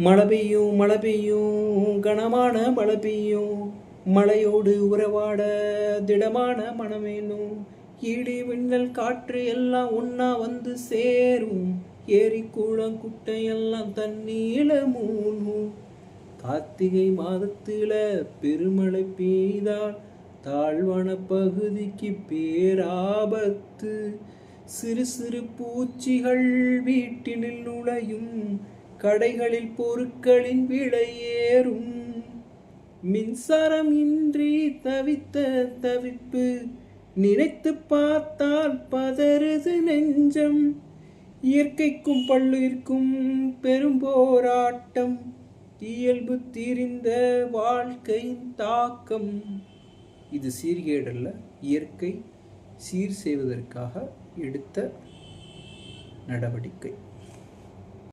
மழை பெய்யும் மழை பெய்யும் கனமான மழை பெய்யும், மழையோடு உறவாட திடமான மனமேனும், இடி மின்னல் காற்று எல்லாம் ஒன்னா வந்து சேரும், ஏரி கூளம் குட்டை எல்லாம் தண்ணீல மூழ்கும். கார்த்திகை மாதத்துல பெருமழை பெய்தால் தாழ்வான பகுதிக்கு பேராபத்து. சிறு சிறு பூச்சிகள் வீட்டினில் நுழையும், கடைகளில் பொருட்களின் விலை ஏறும். மின்சாரம் இன்றி தவித்த தவிப்பு நினைத்து பார்த்தால் பதறுது நெஞ்சம். இயற்கைக்கும் பல்லுயிர்க்கும் பெரும் போராட்டம், இயல்பு தீர்ந்த வாழ்க்கையின் தாக்கம். இது சீர்கேடல்ல, இயற்கை சீர் செய்வதற்காக எடுத்த நடவடிக்கை.